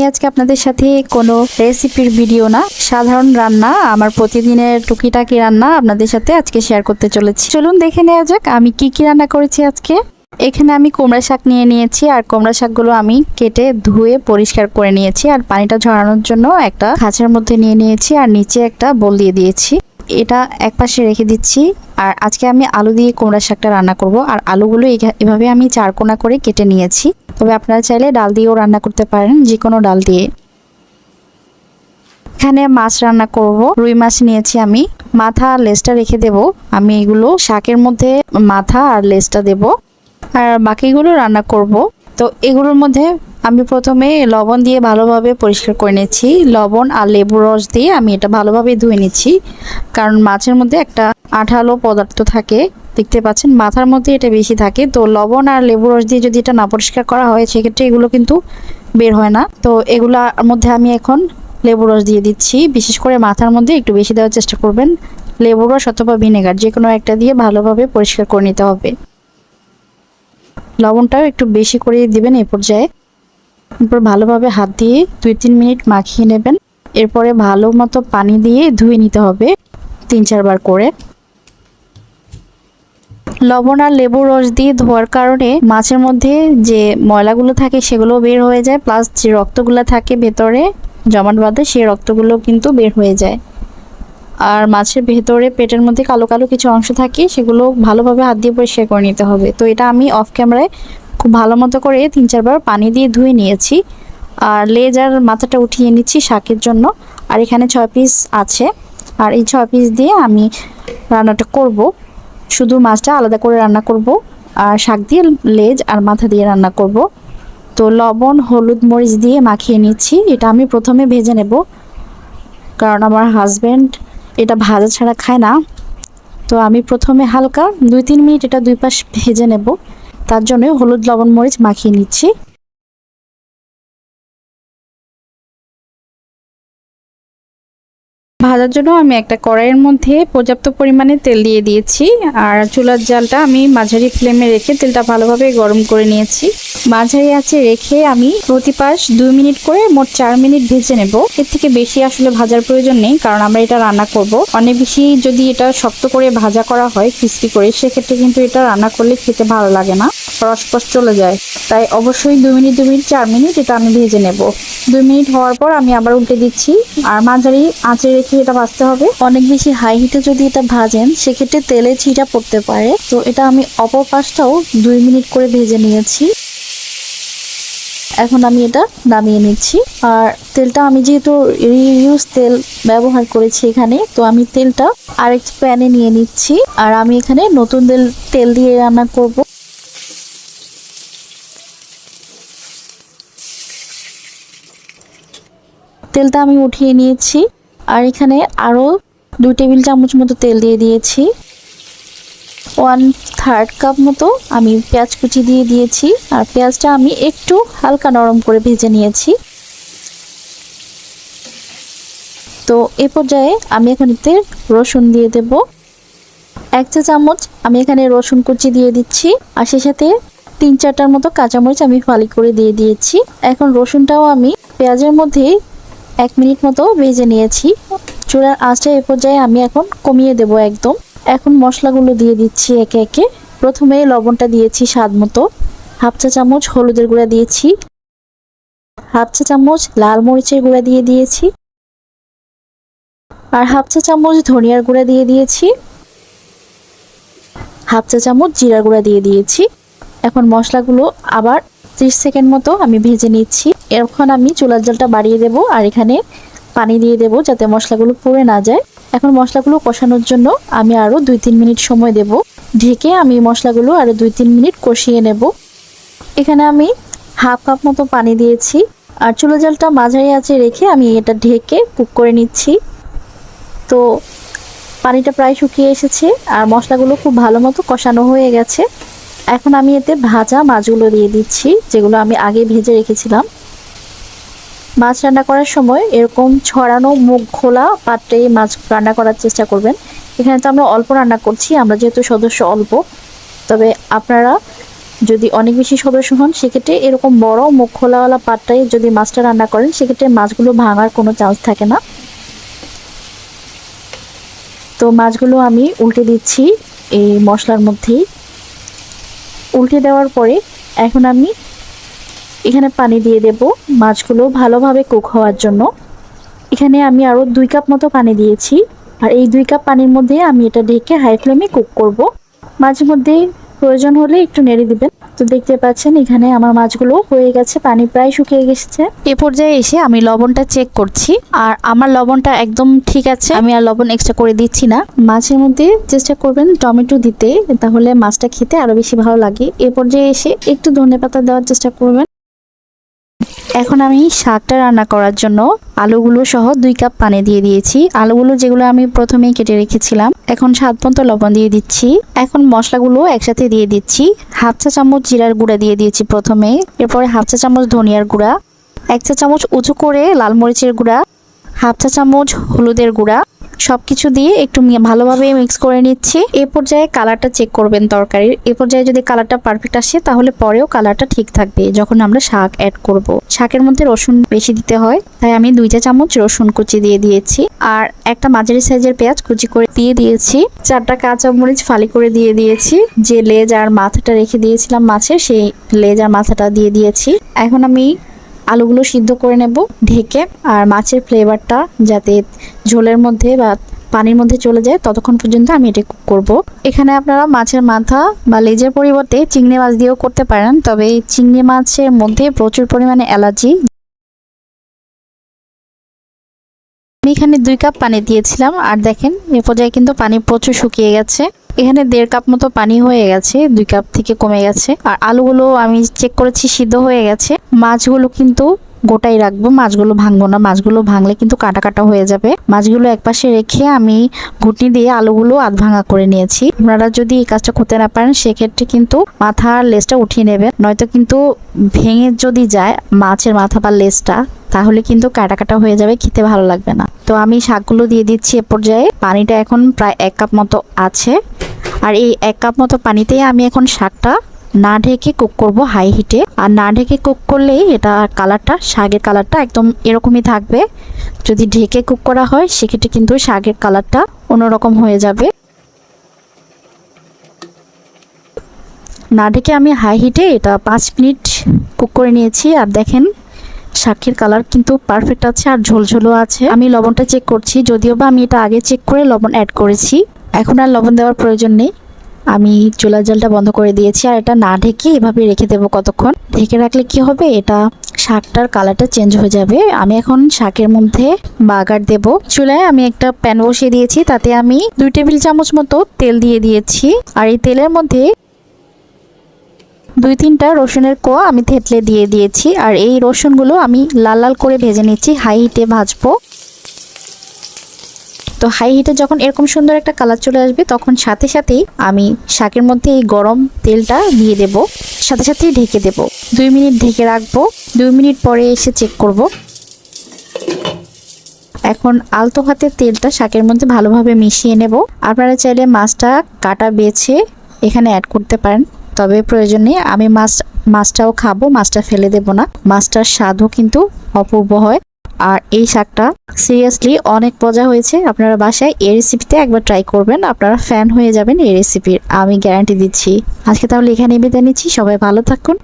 আজকে আপনাদের সাথে কোনো রেসিপির ভিডিও না, সাধারণ রান্না, আমার প্রতিদিনের টুকিটাকি রান্না আপনাদের সাথে আজকে শেয়ার করতে চলেছি। চলুন দেখে নেওয়া যাক আমি কি কি রান্না করেছি আজকে। এখানে আমি কুমড়া শাক নিয়ে নিয়েছি, আর কুমড়া শাকগুলো আমি কেটে ধুয়ে পরিষ্কার করে নিয়েছি, আর পানিটা ঝরানোর জন্য একটা খাঁচার মধ্যে নিয়ে নিয়েছি, আর নিচে একটা বোল দিয়ে দিয়েছি। এটা একপাশে রেখে দিচ্ছি। আর আজকে আমি আলু দিয়ে কুমড়া শাকটা রান্না করব, আর আলুগুলো এভাবে আমি চারকোনা করে কেটে নিয়েছি। তবে আপনারা চাইলে ডাল দিয়েও রান্না করতে পারেন, যে কোনো ডাল দিয়ে। এখানে মাছ রান্না করব, রুই মাছ নিয়েছি আমি। মাথা আর লেজটা রেখে দেব, আমি এগুলো শাকের মধ্যে মাথা আর লেজটা দেব, আর বাকিগুলো রান্না করব। তো এগুলোর মধ্যে আমি প্রথমে লবণ দিয়ে ভালোভাবে পরিষ্কার করে নিচ্ছি। লবণ আর লেবুর রস দিয়ে আমি এটা ভালোভাবে ধুয়ে নিচ্ছি, কারণ মাছের মধ্যে একটা আঠালো পদার্থ থাকে, দেখতে পাচ্ছেন মাথার মধ্যে এটা বেশি থাকে। তো লবণ আর লেবুর রস দিয়ে যদি এটা না পরিষ্কার করা হয় সেক্ষেত্রে এগুলো কিন্তু বের হয় না। তো এগুলোর মধ্যে আমি এখন লেবুর রস দিয়ে দিচ্ছি। বিশেষ করে মাথার মধ্যে একটু বেশি দেওয়ার চেষ্টা করবেন। লেবুর রস অথবা ভিনেগার যে কোনো একটা দিয়ে ভালোভাবে পরিষ্কার করে নিতে হবে। লবণটাও একটু বেশি করে দিবেন এই পর্যায়ে। এরপর ভালোভাবে হাত দিয়ে 2-3 মিনিট মাখিয়ে নেবেন। এরপরে ভালো মতো পানি দিয়ে ধুয়ে নিতে হবে 3-4 বার করে। লবণ আর লেবুর রস দিয়ে ধোয়ার কারণে মাছের মধ্যে যে ময়লাগুলো থাকে সেগুলো বের হয়ে যায়, প্লাস যে রক্তগুলো থাকে ভেতরে জমাট বাঁধে সেই রক্তগুলো কিন্তু বের হয়ে যায়। আর মাছের ভেতরে পেটের মধ্যে কালো কালো কিছু অংশ থাকে, সেগুলো ভালোভাবে হাত দিয়ে পরিষ্কার করে নিতে হবে। তো এটা আমি অফ ক্যামেরায় খুব ভালো মতো করে 3-4 বার পানি দিয়ে ধুয়ে নিয়েছি। আর লেজ আর মাথাটা উঠিয়ে নিচ্ছি শাকের জন্য। আর এখানে 6 পিস আছে, আর এই 6 পিস দিয়ে আমি রান্নাটা করব। শুধু মাছটা আলাদা করে রান্না করব, আর শাক দিয়ে লেজ আর মাথা দিয়ে রান্না করব। তো লবণ হলুদ মরিচ দিয়ে মাখিয়ে নিচ্ছি। এটা আমি প্রথমে ভেজে নেব, কারণ আমার হাজব্যান্ড এটা ভাজা ছাড়া খায় না। তো আমি প্রথমে হালকা 2-3 মিনিট এটা দুই পাশ ভেজে নেব, তার জন্য হলুদ লবণ মরিচ মাখিয়ে নিচ্ছি। ভাজার জন্য আমি একটা কড়াইয়ের মধ্যে পর্যাপ্ত পরিমাণে তেল দিয়ে দিয়েছি, আর চুলার জালটা আমি মাঝারি ফ্লেমে রেখে তেলটা ভালোভাবে গরম করে নিয়েছি। মাঝারি আঁচে রেখে আমি প্রতি পাশ 2 মিনিট করে মোট 4 মিনিট ভেজে নেব। এর থেকে বেশি আসলে ভাজার প্রয়োজন নেই, কারণ আমরা এটা রান্না করব। অনেক বেশি যদি এটা শক্ত করে ভাজা করা হয় ক্রিস্পি করে, সেক্ষেত্রে কিন্তু এটা রান্না করলে খেতে ভালো লাগে না, রসকস চলে যায়। তাই অবশ্যই 2 মিনিট 4 মিনিট এটা আমি ভেজে নেব। 2 মিনিট হওয়ার পর আমি আবার উল্টে দিচ্ছি, আর মাঝারি আঁচে রেখে এটা ভাজতে হবে। অনেক বেশি হাই হিটে যদি এটা ভাজেন সেক্ষেত্রে তেলে ছিটা পড়তে পারে। তো এটা আমি অপর পাশটাও 2 মিনিট করে ভেজে নিয়েছি। এখন আমি এটা নামিয়ে নিচ্ছি। আর তেলটা আমি যেহেতু রিইউজ তেল ব্যবহার করেছি এখানে, তো আমি তেলটা আরেক প্যানে নিয়ে নিচ্ছি। আর আমি এখানে নতুন তেল দিয়ে রান্না করব। তেলটা আমি উঠিয়ে নিয়েছি, আর এখানে আরও 2 টেবিল চামচ মতো তেল দিয়ে দিয়েছি। 1/3 কাপ মতো আমি পেঁয়াজ কুচি দিয়ে দিয়েছি, আর পেঁয়াজটা আমি একটু হালকা নরম করে ভেজে নিয়েছি। তো এই পর্যায়ে আমি এখন এতে রসুন দিয়ে দেব 1 চা চামচ। আমি এখানে রসুন কুচি দিয়ে দিচ্ছি, আর সেই সাথে 3-4টার মতো কাঁচামরিচ আমি ফালি করে দিয়ে দিয়েছি। এখন রসুনটাও আমি পেঁয়াজের মধ্যে 1 মিনিট মতো ভেজে নিয়েছি। চুলার আঁচটা এ পর্যায়ে আমি এখন কমিয়ে দেব একদম। এখন মশলাগুলো দিয়ে দিচ্ছি একে একে। প্রথমে লবণটা দিয়েছি স্বাদ মতো, 1/2 চা চামচ হলুদের গুঁড়া দিয়েছি, 1/2 চা চামচ লাল মরিচের গুঁড়া দিয়ে দিয়েছি, আর 1/2 চা চামচ ধনিয়ার গুঁড়া দিয়ে দিয়েছি, 1/2 চা চামচ জিরার গুঁড়া দিয়ে দিয়েছি। এখন মশলাগুলো আবার 30 সেকেন্ড মতো আমি ভেজে নিচ্ছি। এখন আমি চুলার জালটা বাড়িয়ে দেব, আর এখানে পানি দিয়ে দেব যাতে মশলাগুলো পুড়ে না যায়। এখন মশলাগুলো কষানোর জন্য আমি আরও 2-3 মিনিট সময় দেব। ঢেকে আমি মশলাগুলো আরও 2-3 মিনিট কষিয়ে নেব। এখানে আমি 1/2 কাপ মতো পানি দিয়েছি, আর চুলা জালটা মাঝারি আঁচে রেখে আমি এটা ঢেকে কুক করে নিচ্ছি। তো পানিটা প্রায় শুকিয়ে এসেছে, আর মশলাগুলো খুব ভালো মতো কষানো হয়ে গেছে। এখন আমি এতে ভাজা মাছগুলো দিয়ে দিচ্ছি, যেগুলো আমি আগে ভেজে রেখেছিলাম। মাছ রান্না করার সময় এরকম ছড়ানো মুখ খোলা পাত্রে মাছ রান্না করার চেষ্টা করবেন। এখানে তো আমরা অল্প রান্না করছি, আমরা যেহেতু সদস্য অল্প। তবে আপনারা যদি অনেক বেশি সদস্য হন সেক্ষেত্রে এরকম বড় মুখ খোলাওয়ালা পাত্রে যদি মাছটা রান্না করেন সেক্ষেত্রে মাছগুলো ভাঙার কোনো চান্স থাকে না। তো মাছগুলো আমি উল্টে দিচ্ছি এই মশলার মধ্যেই। উল্টে দেওয়ার পরে এখন আমি এখানে পানি দিয়ে দেব মাছগুলো ভালোভাবে কুক হওয়ার জন্য। এখানে আমি আরও 2 কাপ মতো পানি দিয়েছি, আর এই 2 কাপ পানির মধ্যে আমি এটা ঢেকে হাই ফ্লেমে কুক করব। মাঝে মধ্যে প্রয়োজন হলে একটু নেড়ে দিবেন। তো দেখতে পাচ্ছেন এখানে আমার মাছগুলো হয়ে গেছে, পানি প্রায় শুকিয়ে গেছে। এ পর্যায়ে এসে আমি লবণটা চেক করছি, আর আমার লবণটা একদম ঠিক আছে, আমি আর লবণ এক্সট্রা করে দিচ্ছি না। মাছের মধ্যে চেষ্টা করবেন টমেটো দিতে, তাহলে মাছটা খেতে আরো বেশি ভালো লাগে। এ পর্যায়ে এসে একটু ধনেপাতা দেওয়ার চেষ্টা করবেন। এখন আমি শাকটা রান্না করার জন্য আলুগুলো সহ 2 কাপ পানি দিয়ে দিয়েছি। আলুগুলো যেগুলো আমি প্রথমেই কেটে রেখেছিলাম। এখন স্বাদ মতো লবণ দিয়ে দিচ্ছি। এখন মশলাগুলো একসাথে দিয়ে দিচ্ছি। হাফ চা চামচ জিরার গুঁড়া দিয়ে দিয়েছি প্রথমে, এরপরে হাফ চা চামচ ধনিয়ার গুঁড়া, 1 চা চামচ উঁচু করে লাল মরিচের গুঁড়া, হাফ চা চামচ হলুদের গুঁড়া, সবকিছু দিয়ে একটু ভালোভাবে মিক্স করে নিচ্ছি। এ পর্যায়ে কালারটা চেক করবেন তরকারির। এ পর্যায়ে যদি কালারটা পারফেক্ট আসে তাহলে পরেও কালারটা ঠিক থাকবে যখন আমরা শাক অ্যাড করব। শাকের মধ্যে রসুন বেশি দিতে হয়, তাই আমি 2 চা চামচ রসুন কুচি দিয়ে দিয়েছি, আর একটা মাঝারি সাইজের পেঁয়াজ কুচি করে দিয়ে দিয়েছি। 4টা কাঁচামরিচ ফালি করে দিয়ে দিয়েছি। যে লেজ আর মাথাটা রেখে দিয়েছিলাম মাছের, সেই লেজ আর মাথাটা দিয়ে দিয়েছি। এখন আমি আলুগুলো সিদ্ধ করে নেব ঢেকে, আর মাছের ফ্লেভারটা যাতে ঝোলের মধ্যে বা পানির মধ্যে চলে যায় ততক্ষণ পর্যন্ত আমি এটা কুক করব। এখানে আপনারা মাছের মাথা বা লেজের পরিবর্তে চিংড়ি মাছ দিয়েও করতে পারেন, তবে চিংড়ি মাছের মধ্যে প্রচুর পরিমাণে অ্যালার্জি। আমি এখানে 2 কাপ পানি দিয়েছিলাম, আর দেখেন এ পর্যায়ে কিন্তু পানি প্রচুর শুকিয়ে গেছে। এখানে 1.5 কাপ মতো পানি হয়ে গেছে, 2 কাপ থেকে কমে গেছে। আর আলুগুলো আমি চেক করেছি সিদ্ধ হয়ে গেছে। মাছগুলো কিন্তু গোটাই রাখবো, মাছগুলো ভাঙবো না, মাছগুলো ভাঙলে কিন্তু কাটা কাটা হয়ে যাবে। মাছগুলো একপাশে রেখে আমি ঘুটনি দিয়ে আলুগুলো আধ ভাঙা করে নিয়েছি। আপনারা যদি এই কাজটা করতে না পারেন সেক্ষেত্রে কিন্তু মাথার লেজটা উঠিয়ে নেবেন, নয়তো কিন্তু ভেঙে যদি যায় মাছের মাথা বা লেজটা তাহলে কিন্তু কাটা কাটা হয়ে যাবে, খেতে ভালো লাগবে না। তো আমি শাকগুলো দিয়ে দিচ্ছি। এ পর্যায়ে পানিটা এখন প্রায় 1 কাপ মতো আছে, আর এই 1 কাপ মতো পানিতেই আমি এখন শাকটা না ঢেকে কুক করব হাই হিটে। আর না ঢেকে কুক করলেই এটা কালারটা, শাকের কালারটা একদম এরকমই থাকবে। যদি ঢেকে কুক করা হয় সেক্ষেত্রে কিন্তু শাকের কালারটা অন্যরকম হয়ে যাবে। না ঢেকে আমি হাই হিটে এটা 5 মিনিট কুক করে নিয়েছি, আর দেখেন শাকের কালার কিন্তু পারফেক্ট আছে আর ঝোলঝোলও আছে। আমি লবণটা চেক করছি, যদিও বা আমি এটা আগে চেক করে লবণ অ্যাড করেছি। এখন আর লবণ দেওয়ার প্রয়োজন নেই, আমি চুলার জালটা বন্ধ করে দিয়েছি। আর এটা না ঢেকে এভাবে রেখে দেবো কতক্ষণ। ঢেকে রাখলে কি হবে, এটা শাকটার কালারটা চেঞ্জ হয়ে যাবে। আমি এখন শাকের মধ্যে বাগার দেব। চুলায় আমি একটা প্যান বসিয়ে দিয়েছি, তাতে আমি 2 টেবিল চামচ মতো তেল দিয়ে দিয়েছি। আর এই তেলের মধ্যে 2-3টা রসুনের কোয়া আমি থেতলে দিয়ে দিয়েছি, আর এই রসুনগুলো আমি লাল লাল করে ভেজে নিচ্ছি। হাই হিটে ভাজবো। তো হাই হিটে যখন এরকম সুন্দর একটা কালার চলে আসবে তখন সাথে সাথেই আমি শাকের মধ্যে এই গরম তেলটা দিয়ে দেব, সাথে সাথেই ঢেকে দেব। 2 মিনিট ঢেকে রাখবো। 2 মিনিট পরে এসে চেক করব। এখন আলতো হাতে তেলটা শাকের মধ্যে ভালোভাবে মিশিয়ে নেব। আপনারা চাইলে মাছটা কাটা বেছে এখানে অ্যাড করতে পারেন, তবে প্রয়োজন নেই। আমি মাছটাও খাবো, মাছটা ফেলে দেব না। মাছটার স্বাদও কিন্তু অপূর্ব হয়। আর এই শাকটা সিরিয়াসলি অনেক মজা হয়েছে। আপনারা বাসায় এই রেসিপিতে একবার ট্রাই করবেন, আপনারা ফ্যান হয়ে যাবেন এই রেসিপির, আমি গ্যারান্টি দিচ্ছি। আজকে তাহলে এখানেই বিদায় নিচ্ছি। সবাই ভালো থাকুন।